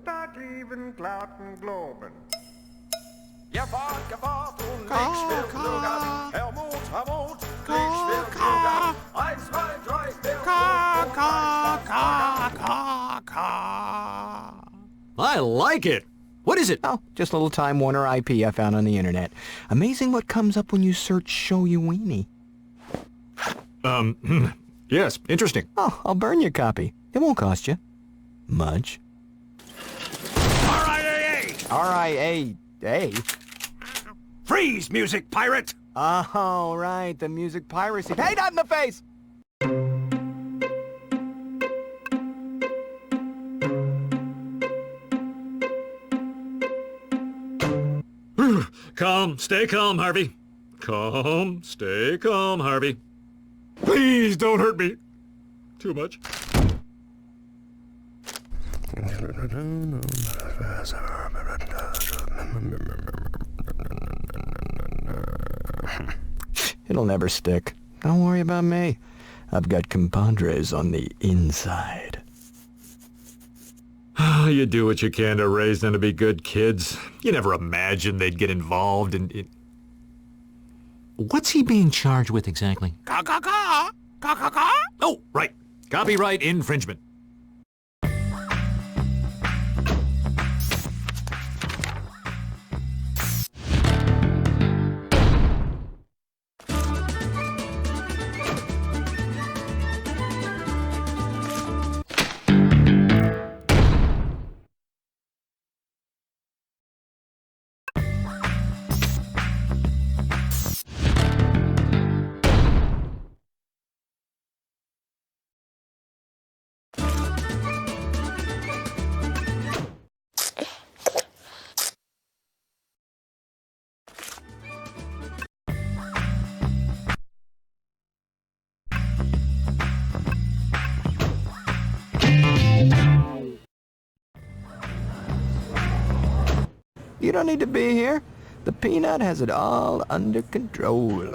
Tag lieben glatten Globen. Gefahrt und links wird Bürger. Hermut, links wird Bürger. 1, 2, 3, 4, I like it. What is it? Oh, just a little Time Warner IP I found on the internet. Amazing what comes up when you search Show You Weenie. Yes, interesting. Oh, I'll burn your copy. It won't cost you much. RIAA! R-I-A-A? Freeze, music pirate! Oh, right, the music piracy. Hey, not in the face! Calm, stay calm, Harvey. Calm, stay calm, Harvey. Please don't hurt me too much. It'll never stick. Don't worry about me. I've got compadres on the inside. You do what you can to raise them to be good kids. You never imagined they'd get involved in... What's he being charged with exactly? Oh, right. Copyright infringement. You don't need to be here. The Peanut has it all under control.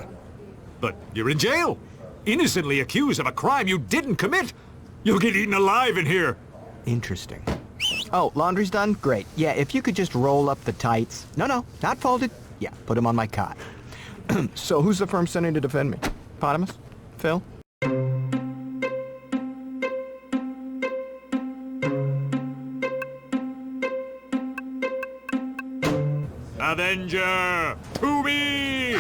But you're in jail. Innocently accused of a crime you didn't commit. You'll get eaten alive in here. Interesting. Oh, laundry's done? Great. Yeah, if you could just roll up the tights. No, not folded. Yeah, put them on my cot. So who's the firm sending to defend me? Potamus? Phil? Avenger, to me!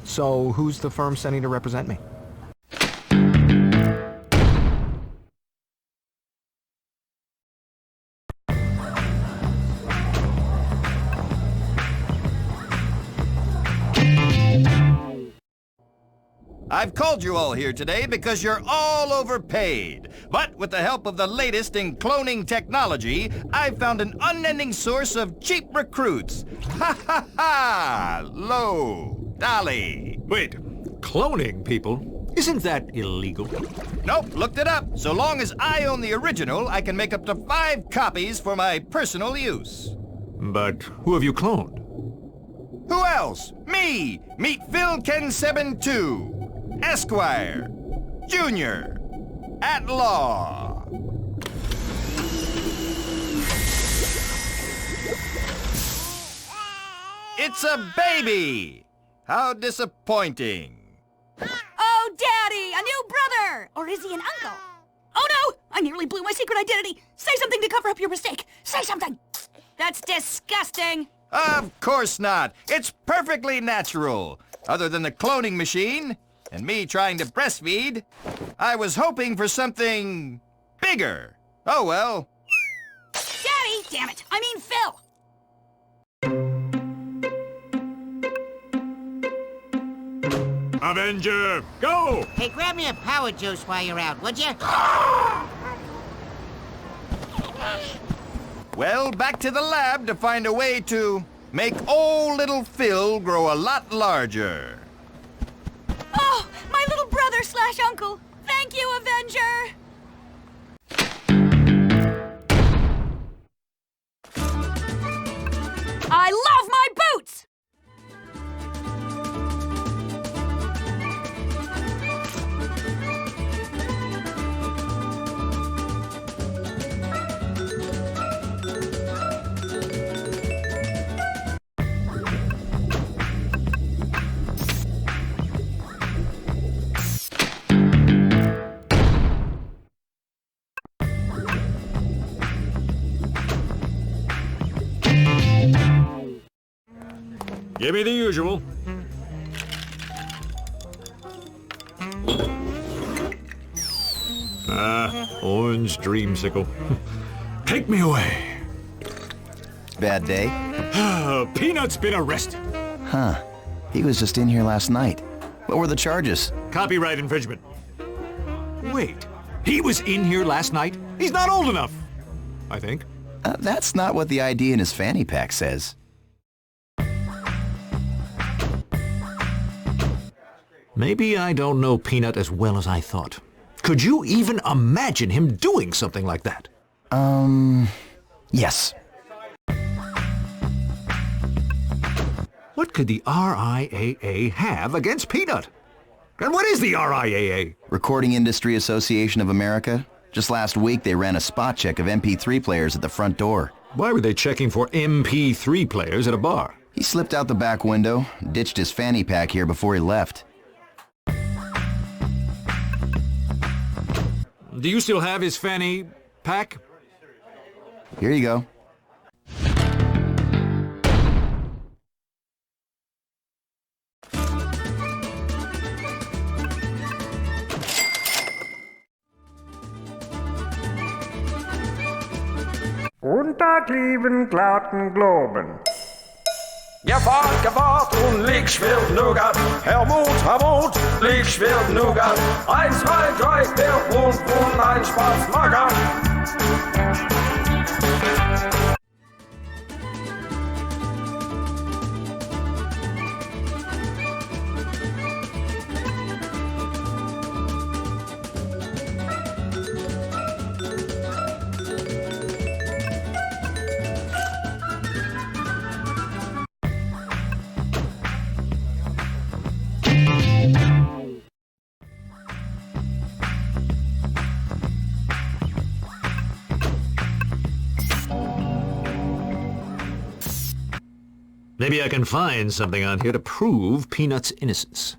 So who's the firm sending to represent me? I've called you all here today because you're all overpaid. But with the help of the latest in cloning technology, I've found an unending source of cheap recruits. Ha ha ha! Low, dolly. Wait, cloning people? Isn't that illegal? Nope, looked it up. So long as I own the original, I can make up to 5 copies for my personal use. But who have you cloned? Who else? Me! Meet Phil Ken72, Esquire, Junior, at law. It's a baby! How disappointing. Oh, Daddy! A new brother! Or is he an uncle? Oh, no! I nearly blew my secret identity! Say something to cover up your mistake! Say something! That's disgusting! Of course not. It's perfectly natural. Other than the cloning machine and me trying to breastfeed, I was hoping for something bigger. Oh, well. Daddy! Damn it! I mean Phil! Avenger, go! Hey, grab me a power juice while you're out, would you? Well, back to the lab to find a way to make old little Phil grow a lot larger. Oh, my little brother/uncle! Thank you, Avenger! I love my boots! Give me the usual. Orange dreamsicle. Take me away. Bad day? Peanut's been arrested. Huh. He was just in here last night. What were the charges? Copyright infringement. Wait, he was in here last night? He's not old enough, I think. That's not what the ID in his fanny pack says. Maybe I don't know Peanut as well as I thought. Could you even imagine him doing something like that? Yes. What could the RIAA have against Peanut? And what is the RIAA? Recording Industry Association of America. Just last week, they ran a spot check of MP3 players at the front door. Why were they checking for MP3 players at a bar? He slipped out the back window, ditched his fanny pack here before he left. Do you still have his fanny pack? Here you go. Guten Tag, lieben glatten Globen. Gefahrt und Licht spielt Nougat. Helmut, Licht spielt Nougat. 1, 2, 3, der Bund, ein Spaß, Magat. Maybe I can find something on here to prove Peanut's innocence.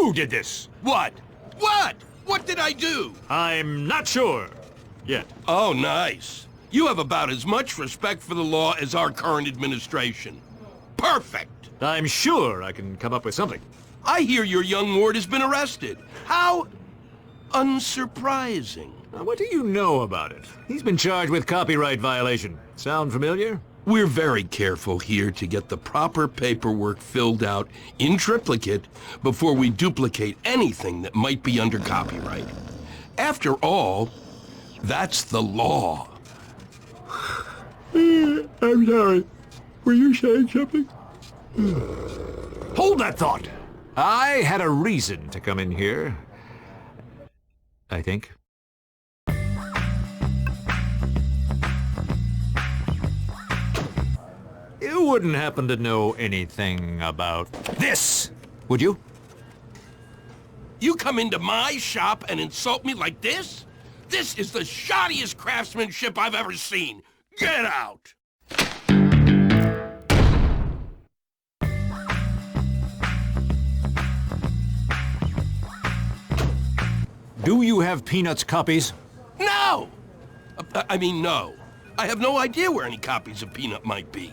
You did this. What? What? What did I do? I'm not sure yet. Oh, nice. You have about as much respect for the law as our current administration. Perfect. I'm sure I can come up with something. I hear your young ward has been arrested. How unsurprising. Now, what do you know about it? He's been charged with copyright violation. Sound familiar? We're very careful here to get the proper paperwork filled out in triplicate before we duplicate anything that might be under copyright. After all, that's the law. I'm sorry. Were you saying something? Hold that thought. I had a reason to come in here. I think. You wouldn't happen to know anything about this, would you? You come into my shop and insult me like this? This is the shoddiest craftsmanship I've ever seen. Get out! Do you have Peanuts copies? No! No. I have no idea where any copies of Peanut might be.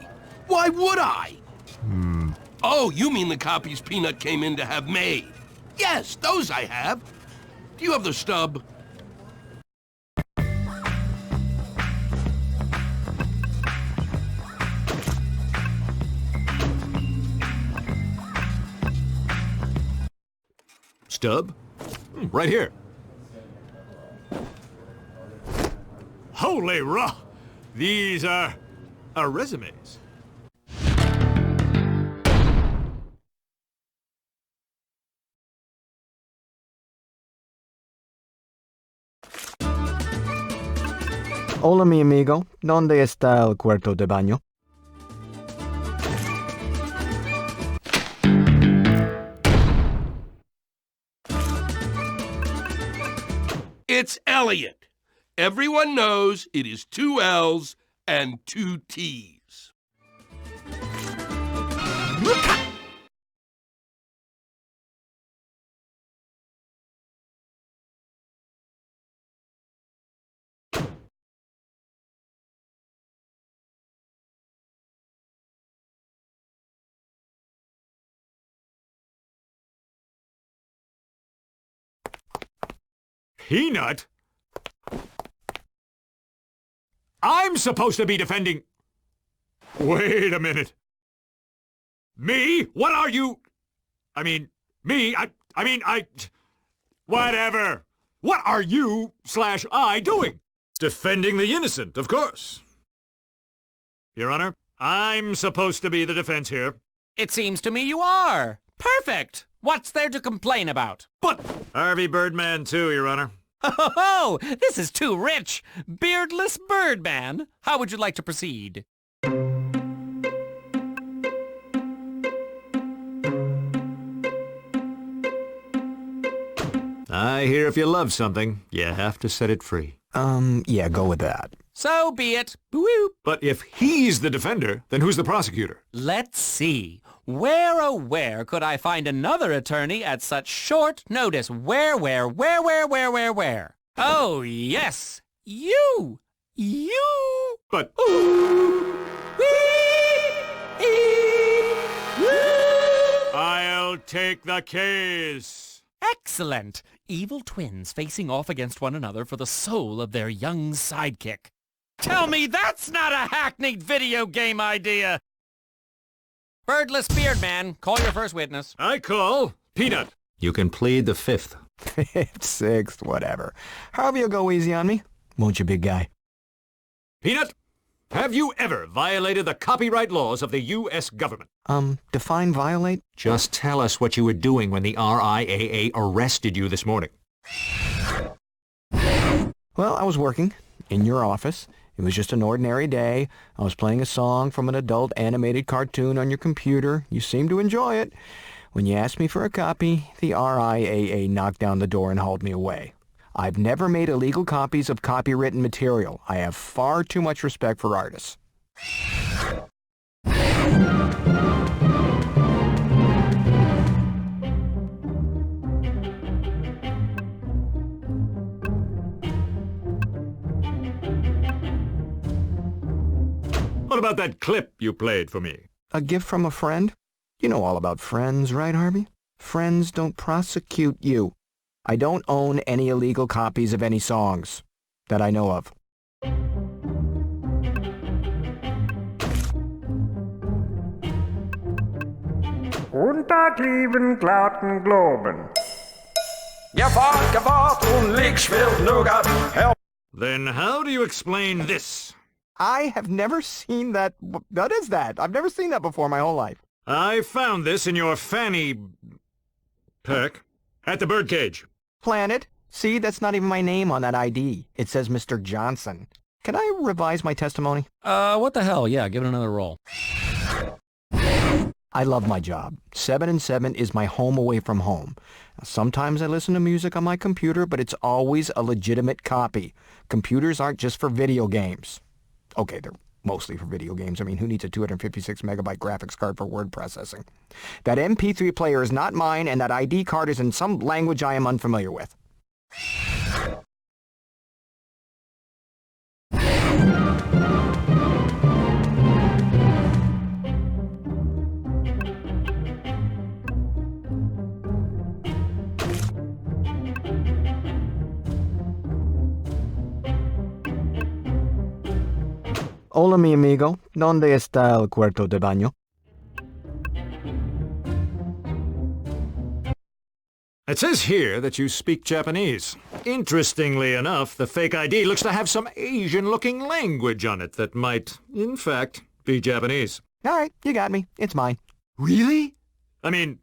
Why would I? Oh, you mean the copies Peanut came in to have made? Yes, those I have. Do you have the stub? Stub? Right here. Holy raw! These are resumes. Hola, mi amigo. ¿Dónde está el cuarto de baño? It's Elliot. Everyone knows it is 2 L's and 2 T's. Peanut? I'm supposed to be defending... Wait a minute. Me? What are you... me? Whatever. What are you/I doing? Defending the innocent, of course. Your Honor, I'm supposed to be the defense here. It seems to me you are. Perfect. What's there to complain about? But Harvey Birdman, too, Your Honor. Oh, this is too rich. Beardless Birdman. How would you like to proceed? I hear if you love something, you have to set it free. Yeah, go with that. So be it. Woo. But if he's the defender, then who's the prosecutor? Let's see. Where, oh where could I find another attorney at such short notice? Where? Oh, yes. You. But... I'll take the case. Excellent. Evil twins facing off against one another for the soul of their young sidekick. Tell me that's not a hackneyed video game idea! Birdless Beardman, call your first witness. I call Peanut. You can plead the fifth. Fifth, sixth, whatever. Harvey will go easy on me. Won't you, big guy? Peanut, have you ever violated the copyright laws of the U.S. government? Define violate? Just tell us what you were doing when the RIAA arrested you this morning. Well, I was working in your office. It was just an ordinary day. I was playing a song from an adult animated cartoon on your computer. You seemed to enjoy it. When you asked me for a copy, the RIAA knocked down the door and hauled me away. I've never made illegal copies of copywritten material. I have far too much respect for artists. What about that clip you played for me? A gift from a friend? You know all about friends, right, Harvey? Friends don't prosecute you. I don't own any illegal copies of any songs that I know of. Guten Tag, lieben glatten Globen. Gefahrt und Liegschwert Nougat. Help. Then how do you explain this? I have never seen that. What is that? I've never seen that before my whole life. I found this in your fanny pack at the birdcage. Planet? See, that's not even my name on that ID. It says Mr. Johnson. Can I revise my testimony? What the hell? Yeah, give it another roll. I love my job. 7 and 7 is my home away from home. Sometimes I listen to music on my computer, but it's always a legitimate copy. Computers aren't just for video games. Okay, they're mostly for video games. I mean, who needs a 256 megabyte graphics card for word processing? That MP3 player is not mine, and that ID card is in some language I am unfamiliar with. Hola, mi amigo. ¿Dónde está el cuarto de baño? It says here that you speak Japanese. Interestingly enough, the fake ID looks to have some Asian-looking language on it that might, in fact, be Japanese. All right, you got me. It's mine. Really? I mean,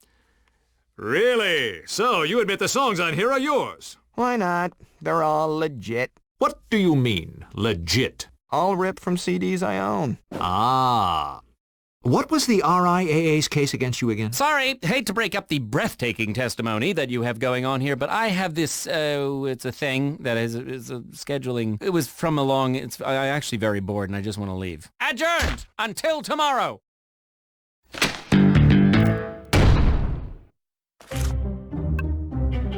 really? So you admit the songs on here are yours? Why not? They're all legit. What do you mean, legit? All ripped from CDs I own. Ah. What was the RIAA's case against you again? Sorry, hate to break up the breathtaking testimony that you have going on here, but I have this, it's a thing that is a scheduling. It was from I'm actually very bored and I just want to leave. Adjourned until tomorrow.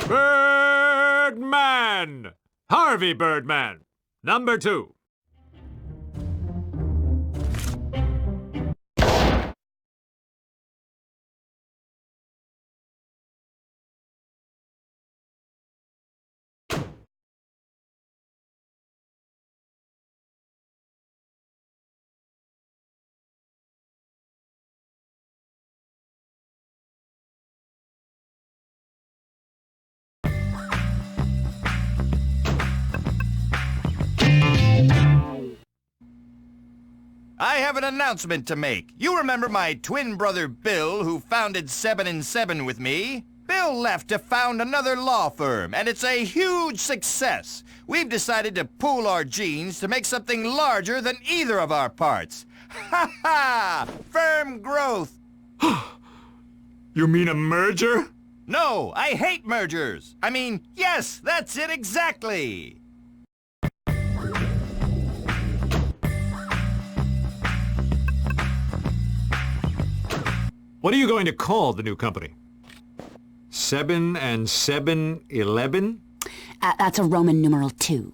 Birdman! Harvey Birdman, number 2. I have an announcement to make. You remember my twin brother Bill, who founded 7 and 7 with me? Bill left to found another law firm, and it's a huge success. We've decided to pool our genes to make something larger than either of our parts. Ha ha! Firm growth. You mean a merger? No, I hate mergers. I mean, yes, that's it exactly. What are you going to call the new company? 7 and 7, 11? That's a Roman numeral 2.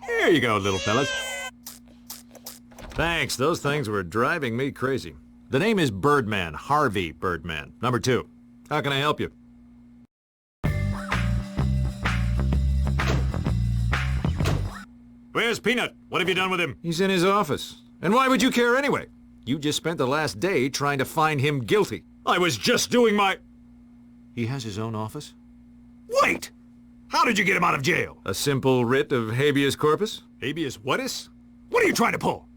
Here you go, little fellas. Thanks, those things were driving me crazy. The name is Birdman, Harvey Birdman, number 2. How can I help you? Where's Peanut? What have you done with him? He's in his office. And why would you care anyway? You just spent the last day trying to find him guilty. I was just doing my... He has his own office? Wait! How did you get him out of jail? A simple writ of habeas corpus? Habeas whatis? What are you trying to pull?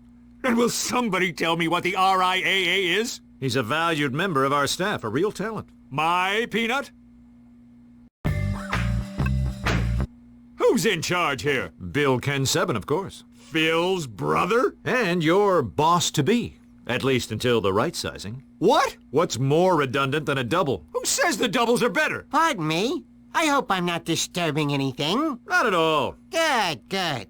And will somebody tell me what the RIAA is? He's a valued member of our staff, a real talent. My Peanut? Who's in charge here? Bill Ken 7, of course. Phil's brother? And your boss-to-be. At least until the right sizing. What? What's more redundant than a double? Who says the doubles are better? Pardon me? I hope I'm not disturbing anything. Not at all. Good, good.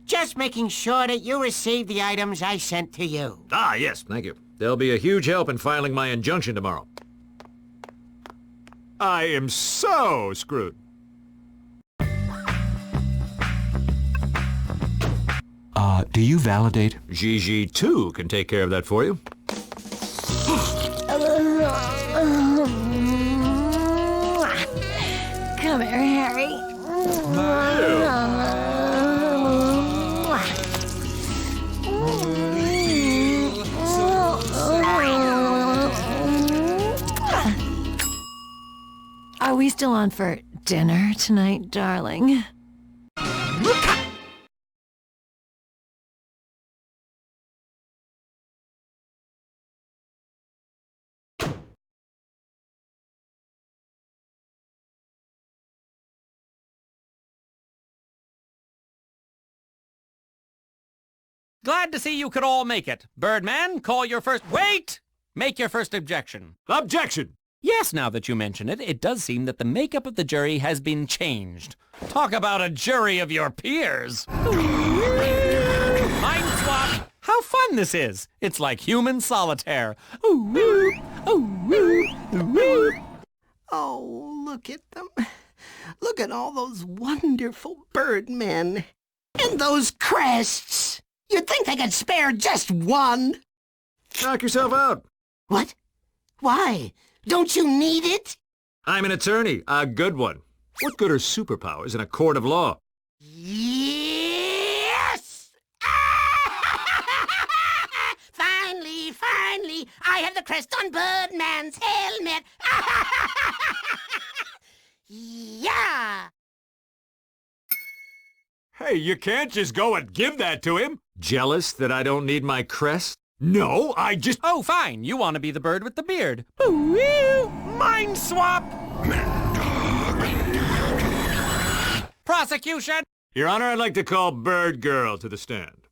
Just making sure that you receive the items I sent to you. Ah, yes, thank you. They'll be a huge help in filing my injunction tomorrow. I am so screwed. Do you validate? Gigi 2 can take care of that for you. Come here, Harry. Are we still on for dinner tonight, darling? Glad to see you could all make it. Birdman, call your first... Wait! Make your first objection. Objection! Yes, now that you mention it, it does seem that the makeup of the jury has been changed. Talk about a jury of your peers. Mind swap! How fun this is. It's like human solitaire. Oh, look at them. Look at all those wonderful birdmen. And those crests. You'd think they could spare just one. Knock yourself out. What? Why? Don't you need it? I'm an attorney, a good one. What good are superpowers in a court of law? Yes! Finally, I have the crest on Birdman's helmet. Yeah! Hey, you can't just go and give that to him. Jealous that I don't need my crest? No, I just... Oh, fine. You want to be the bird with the beard. Mind swap! Prosecution! Your Honor, I'd like to call Bird Girl to the stand.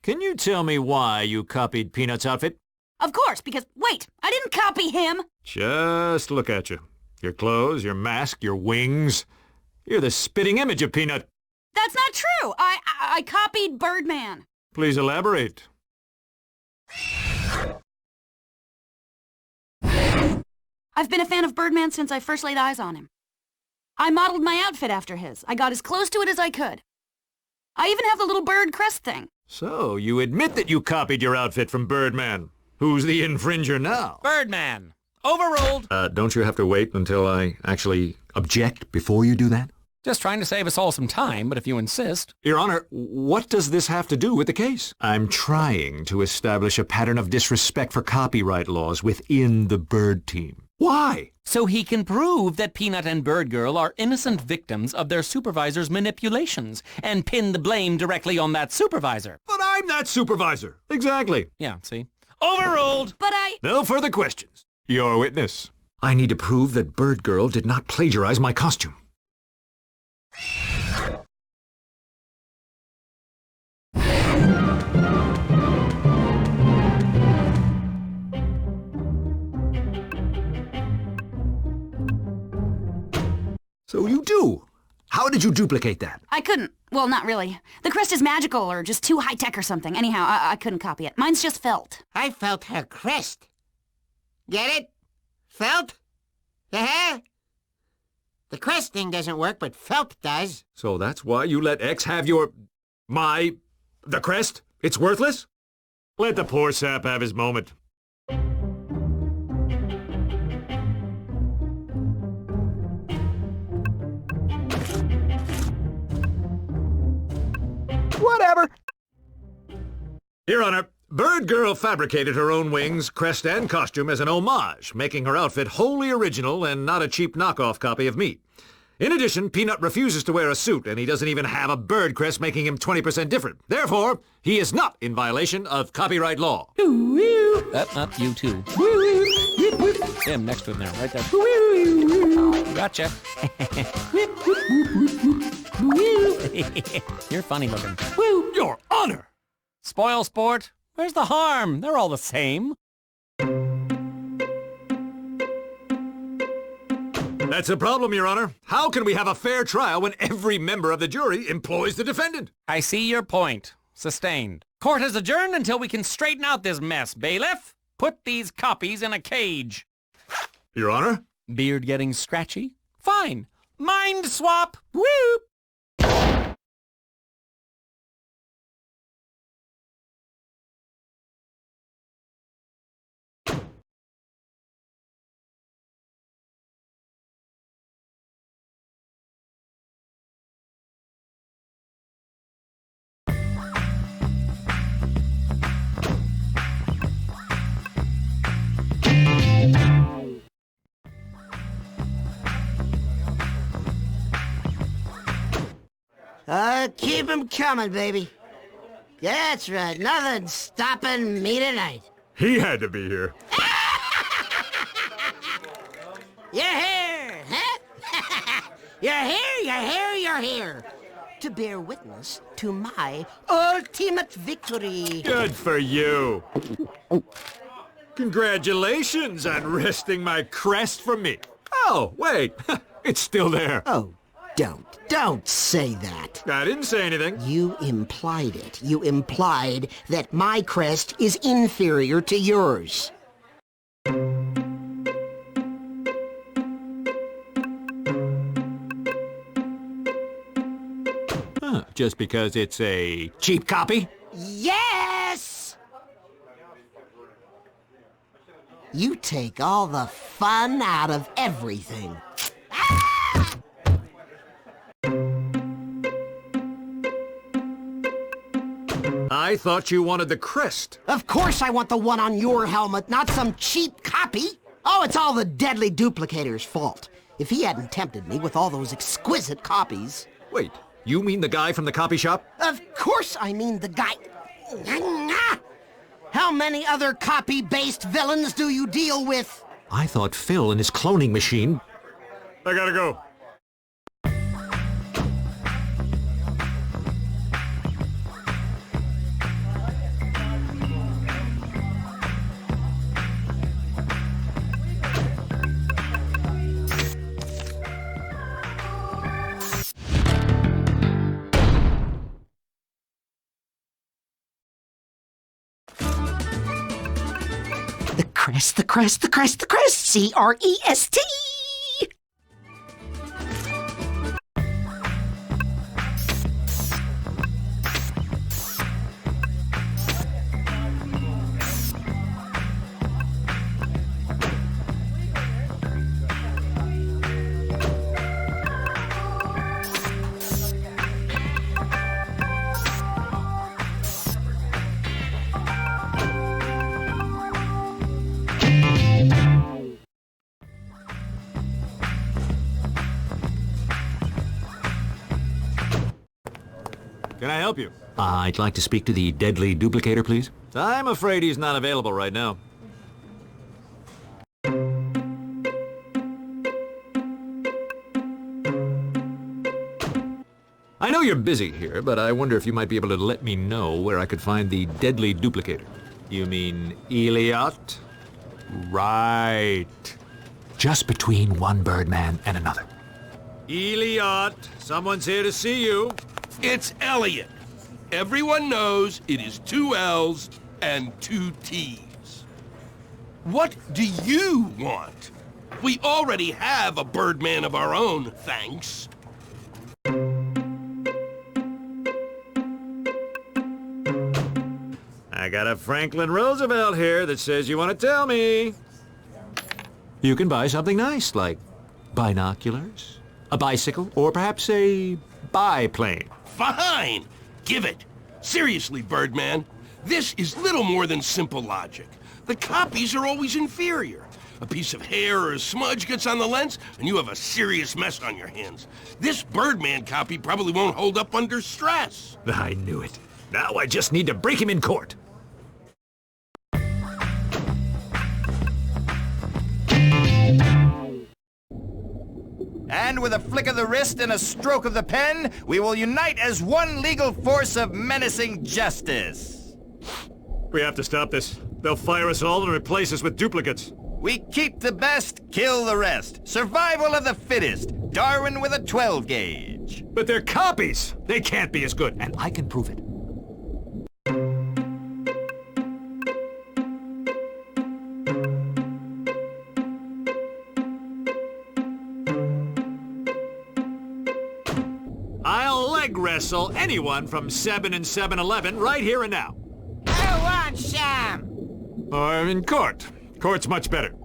Can you tell me why you copied Peanut's outfit? Of course, because, wait, I didn't copy him. Just look at you. Your clothes, your mask, your wings. You're the spitting image of Peanut. That's not true. I copied Birdman. Please elaborate. I've been a fan of Birdman since I first laid eyes on him. I modeled my outfit after his. I got as close to it as I could. I even have the little bird crest thing. So, you admit that you copied your outfit from Birdman. Who's the infringer now? Birdman. Overruled. Don't you have to wait until I actually object before you do that? Just trying to save us all some time, but if you insist... Your Honor, what does this have to do with the case? I'm trying to establish a pattern of disrespect for copyright laws within the Bird team. Why? So he can prove that Peanut and Bird Girl are innocent victims of their supervisor's manipulations and pin the blame directly on that supervisor. But I'm that supervisor. Exactly. Yeah, see? Overruled! But I... No further questions. Your witness. I need to prove that Bird Girl did not plagiarize my costume. So you do? How did you duplicate that? I couldn't. Well, not really. The crest is magical or just too high-tech or something. Anyhow, I couldn't copy it. Mine's just felt. I felt her crest. Get it? Felt? Uh-huh. The crest thing doesn't work, but felt does. So that's why you let X have your... the crest? It's worthless? Let the poor sap have his moment. Whatever. Your Honor, Bird Girl fabricated her own wings, crest, and costume as an homage, making her outfit wholly original and not a cheap knockoff copy of me. In addition, Peanut refuses to wear a suit, and he doesn't even have a bird crest making him 20% different. Therefore, he is not in violation of copyright law. Not you too. Him next to him there, right there. Gotcha. You're funny looking. Your Honor! Spoil sport? Where's the harm? They're all the same. That's a problem, Your Honor. How can we have a fair trial when every member of the jury employs the defendant? I see your point. Sustained. Court is adjourned until we can straighten out this mess. Bailiff, put these copies in a cage. Your Honor? Beard getting scratchy? Fine. Mind swap. Woo! Keep 'em coming, baby. That's right. Nothing stopping me tonight. He had to be here. You're here, huh? You're here, you're here, you're here. To bear witness to my ultimate victory. Good for you. Congratulations on wresting my crest from me. Oh, wait. It's still there. Oh, don't say that. I didn't say anything. You implied it. You implied that my crest is inferior to yours. Just because it's a cheap copy? Yes! You take all the fun out of everything. I thought you wanted the crest. Of course I want the one on your helmet, not some cheap copy. Oh, it's all the deadly duplicator's fault. If he hadn't tempted me with all those exquisite copies... Wait, you mean the guy from the copy shop? Of course I mean the guy... How many other copy-based villains do you deal with? I thought Phil and his cloning machine... I gotta go. The crest, C-R-E-S-T! Can I help you? I'd like to speak to the deadly duplicator, please. I'm afraid he's not available right now. I know you're busy here, but I wonder if you might be able to let me know where I could find the deadly duplicator. You mean Elliot? Right. Just between one Birdman and another. Elliot, someone's here to see you. It's Elliot. Everyone knows it is 2 L's and 2 T's. What do you want? We already have a Birdman of our own, thanks. I got a Franklin Roosevelt here that says you want to tell me. You can buy something nice, like binoculars, a bicycle, or perhaps a biplane. Fine! Give it! Seriously, Birdman, this is little more than simple logic. The copies are always inferior. A piece of hair or a smudge gets on the lens, and you have a serious mess on your hands. This Birdman copy probably won't hold up under stress. I knew it. Now I just need to break him in court. And with a flick of the wrist and a stroke of the pen, we will unite as one legal force of menacing justice. We have to stop this. They'll fire us all and replace us with duplicates. We keep the best, kill the rest. Survival of the fittest. Darwin with a 12 gauge. But they're copies. They can't be as good, and I can prove it. I'll leg wrestle anyone from 7 and 7-Eleven right here and now. Who wants some? Or in court. Court's much better.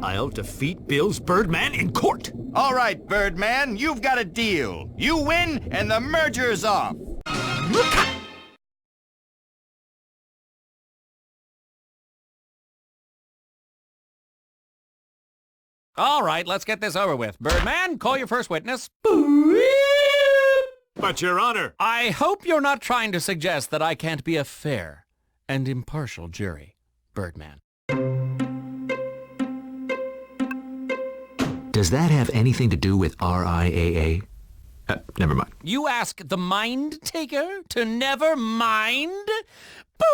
I'll defeat Bill's Birdman in court. All right, Birdman, you've got a deal. You win, and the merger's off. All right, let's get this over with. Birdman, call your first witness. But, Your Honor... I hope you're not trying to suggest that I can't be a fair and impartial jury, Birdman. Does that have anything to do with RIAA? Never mind. You ask the mind taker to never mind? Boo!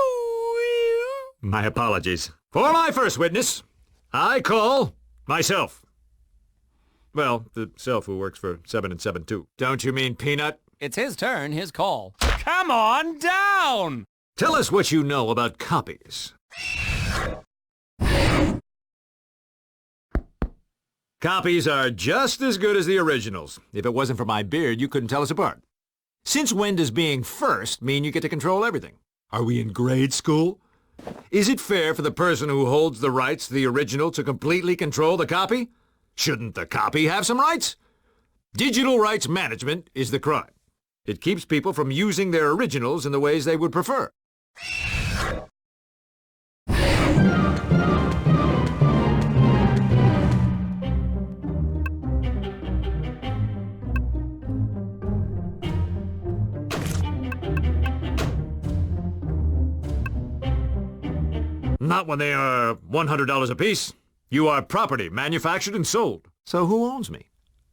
My apologies. For my first witness, I call myself. Well, the self who works for 7 and 7 too. Don't you mean Peanut? It's his turn, his call. Come on down! Tell us what you know about copies. Copies are just as good as the originals. If it wasn't for my beard, you couldn't tell us apart. Since when does being first mean you get to control everything? Are we in grade school? Is it fair for the person who holds the rights to the original to completely control the copy? Shouldn't the copy have some rights? Digital rights management is the crime. It keeps people from using their originals in the ways they would prefer. Not when they are $100 apiece. You are property, manufactured and sold. So who owns me?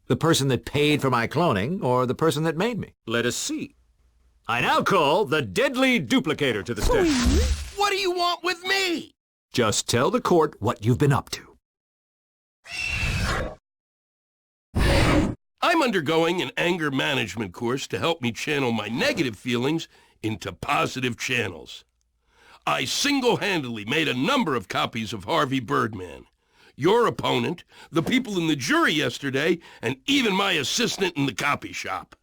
The person that paid for my cloning, or the person that made me? Let us see. I now call the deadly duplicator to the stand. What do you want with me? Just tell the court what you've been up to. I'm undergoing an anger management course to help me channel my negative feelings into positive channels. I single-handedly made a number of copies of Harvey Birdman. Your opponent, the people in the jury yesterday, and even my assistant in the copy shop.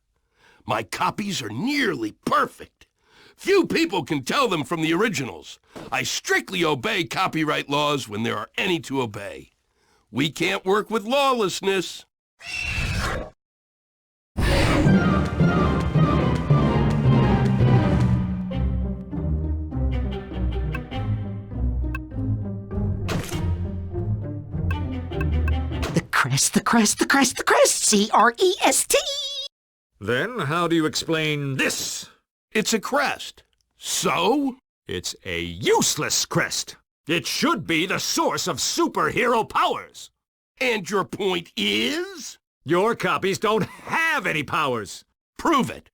My copies are nearly perfect. Few people can tell them from the originals. I strictly obey copyright laws when there are any to obey. We can't work with lawlessness. The crest, C-R-E-S-T! Then how do you explain this? It's a crest. So? It's a useless crest. It should be the source of superhero powers. And your point is? Your copies don't have any powers. Prove it.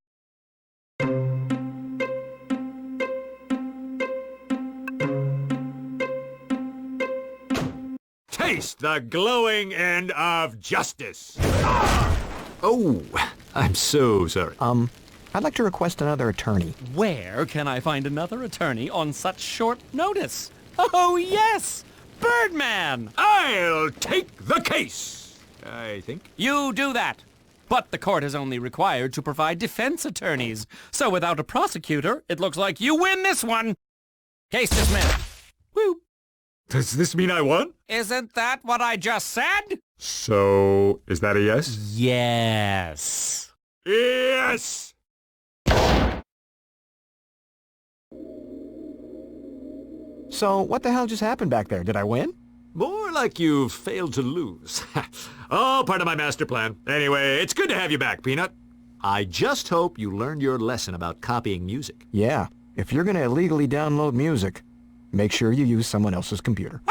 Taste the glowing end of justice. Oh, I'm so sorry. I'd like to request another attorney. Where can I find another attorney on such short notice? Oh, yes! Birdman! I'll take the case, I think. You do that. But the court is only required to provide defense attorneys. So without a prosecutor, it looks like you win this one. Case dismissed. Woo. Does this mean I won? Isn't that what I just said? So, is that a yes? Yes. Yes! So, what the hell just happened back there? Did I win? More like you've failed to lose. Oh, part of my master plan. Anyway, it's good to have you back, Peanut. I just hope you learned your lesson about copying music. Yeah. If you're gonna illegally download music, make sure you use someone else's computer.